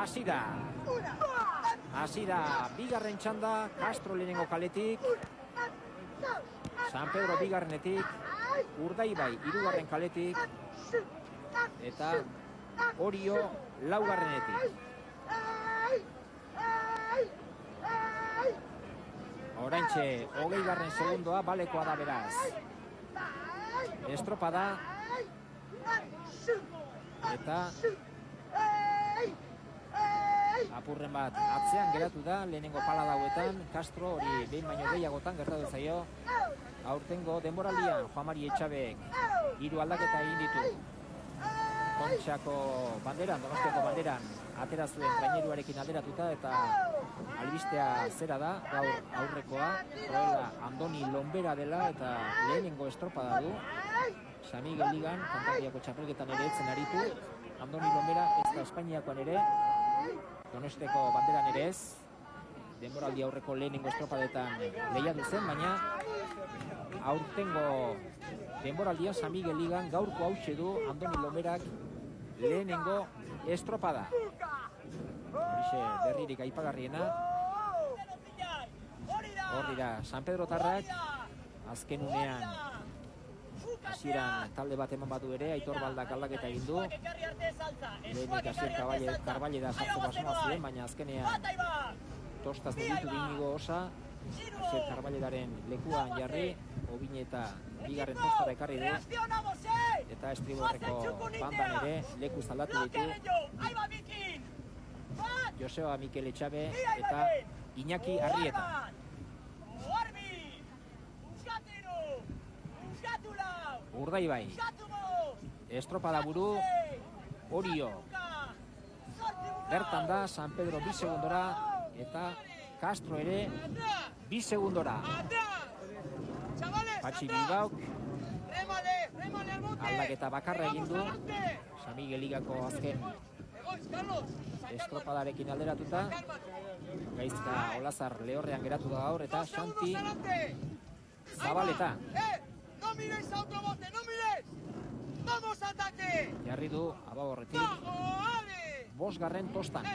Hasi da bigarren txanda, Castro lehenengo kaletik, San Pedro bigarrenetik, Urdaibai hirugarren kaletik, eta Orio laugarrenetik. Oraintxe, 20. segundoa balekoa da beraz. Estropada. Eta apurren bat atzean geratu da, lehenengo pala dauetan, Castro hori behin baino gehiagotan gertatu zaio. Aurtengo denboraldian, Juan Mari Etxabek 3 aldaketa egin ditu. Kontxako banderan, Donostiako banderan, atera zuen traineruarekin alderatuta, eta albistea zera da, gaur aurrekoa, Joela Andoni Lombera dela, eta lehenengo estropada du. San Miguel Ligan, Kantabriako txapelketan ere etzen aritu, Andoni Lombera ez da Espainiakoan ere, Donostiako banderan ere ez, denboraldi aurreko lehenengo estropadetan lehiatu zen, baina aurtengo denboraldia San Miguel Ligan gaurko hause du Andoni Lomberak lehenengo estropada. Horixe berririk aipagarriena. Hor dira San Pedro tarrak, azken unean hasieran talde bat eman batu ere, Aitor Baldak aldaketa egin du. Lehenik Asier Karballeda sartzeko asmoa zuen, baina azkenean tostaz mugitu Inigo Osa, Asier Karballedaren lekuan jarri, Obineta bigarren tostara ekarri du, eta estriborreko bandan ere leku zaldatu ditu Joseba Mikel Etxabe eta Iñaki Arrieta. Urdaibai estropada buru, Orio bertan da, San Pedro 2 segundora, eta Castro ere 2 segundora. Patxi Bilbaok aldaketa bakarra egin du, San Miguel Ligako azken estropadarekin alderatuta. Gaizka Olazar lehorrean geratu da gaur, eta Xanti Zabaleta jarri du Abagorretik 5. tostan.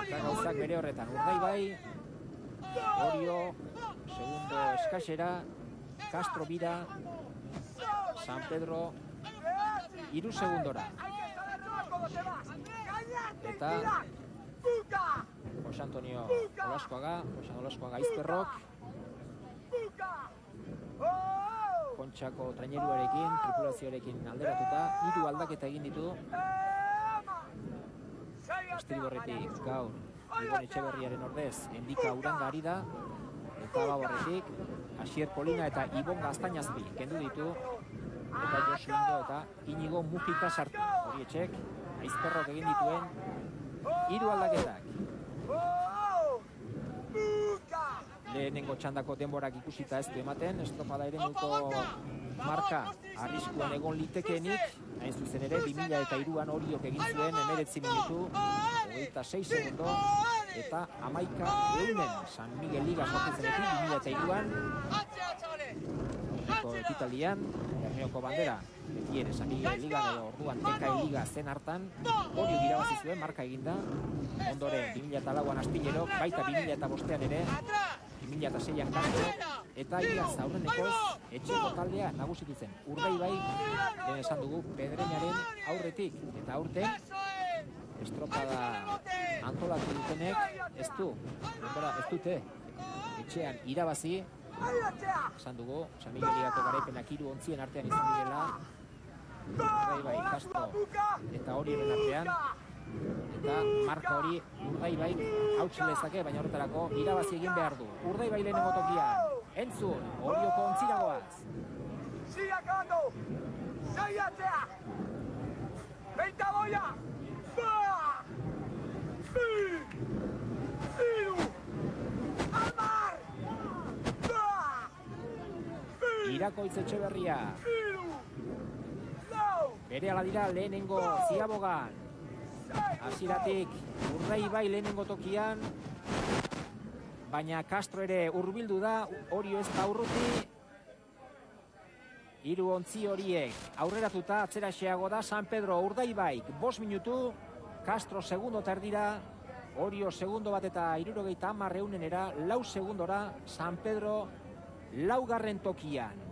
Eta gauzak bere horretan, Urdaibai, Orio segundo eskasera, Castro bira, San Pedro 3 segundora. Eta Jose Antonio Olaskoaga Izperrok Kontxako traineruarekin, tripulazioarekin alderatuta 3 aldaketa egin ditu. Estriborretik gaur Ibon Etxeberriaren ordez Endika Uranga ari da, eta Ababorretik Asier Polina eta Ibon Gaztainazpi kendu ditu, eta Josu Indo eta Inigo Mujika sartu. Hori etxek Aizperrok egin dituen 3 aldaketak. Lehenengo txandako denborak ikusita ez du ematen, estropada eremuko marka arriskuan egon litekeenik, hain zuzen ere 2003an Oriok egin zuen 19 minutu 26 segundo, eta 11 eunen San Miguel Liga sortu zenetik 2003an ekitaldian, Bermeoko bandera beti ere San Miguel Liga, edo orduan TKE Liga zen hartan, Oriok irabazi zuen marka eginda, ondoren 2004an Astillerok, baita 2005an ere, 2006an Castro, eta iaz aurrenekoz etxeko taldea nagusitu zen. Urdaibai, lehen esan dugu, Pedreñaren aurretik, eta aurten estropada antolatu dutenek ez dute etxean irabazi. Esan dugu, San Miguel Ligako garaipenak 3 ontzien artean izan direla, Urdaibai, Castro eta Orioren artean, eta marka hori Urdaibai hautsi lezake, baina horretarako irabazi egin behar du. Urdaibai lehenengo tokian, entzun, Orioko ontziragoaz. Sigue acabando, saiatzea, 20 boia, Irakoitz Etxeberria berehala dira lehenengo ziabogan, hasieratik Urdaibai lehenengo tokian, baina Castro ere hurbildu da, Orio ez da urruti. Hiru ontzi horiek aurreratuta atzera xeago da San Pedro Urdaibaik 5 minutu, Castro segundo terdira, Orio segundo bat eta 70 eunenera, 4 segundora San Pedro 4. tokian.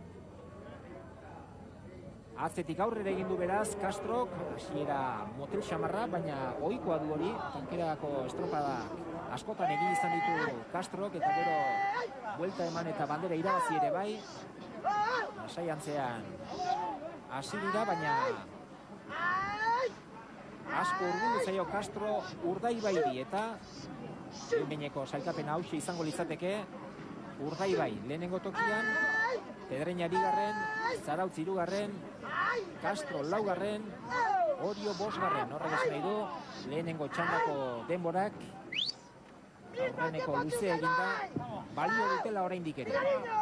Atzetik aurrera egin du beraz Castrok, hasiera motel xamarra, baina ohikoa du hori, tankerako estropadak askotan egin izan ditu Castrok, eta gero buelta eman eta bandera irabazi ere bai. Saiantzean hasi dira, baina asko urbildu zaio Castro Urdaibairi, eta behineko sailkapena hauxe izango litzateke. Urdaibai lehenengo tokian, Pedreña 2., Zarautz 3., Castro 4., Orio 5. Horrek esan nahi du, lehenengo txandako denborak aurreneko luze eginda balio dutela oraindik ere.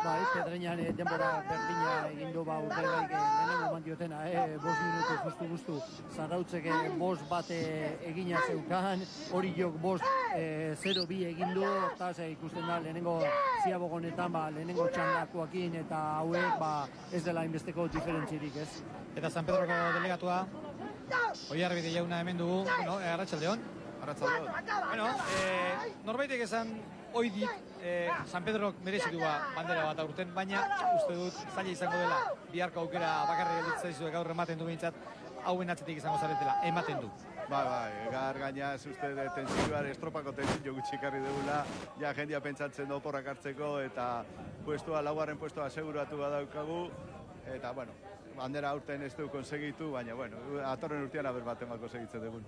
Bai, Pedreñan denbora berdina egin du Urdaibaik lehenengo eman diotena, 5 minutu justu Zarautzek 5 bat egina zeukan, Oriok 0-2 egin du, eta ikusten da lehenengo ziabogonetan lehenengo txandakoakin eta hauek ez dela inbesteko diferentzirik, ez? Eta San Pedroko delegatua Oiarbide jauna hemen dugu, arratsaldeon. Bueno, norbaitek esan oidik San Pedrok merezitu bandera bat aurten, baina uste dut zaila izango dela biharko aukera bakarrik gelditzen zaizue gaur ematen du behintzat, hauen atzetik izango zaretela, ematen du. Bai, gaur gaina uste tensioan estropako tensio gutxi karri dugula, ja jendia pentsatzen du oporrak hartzeko, eta puestua, 4. puestua aseguratu badaukagu, eta bueno, bandera aurten ez du konsegitu, baina bueno, atorren urtean aber bat emako segitzen dugun.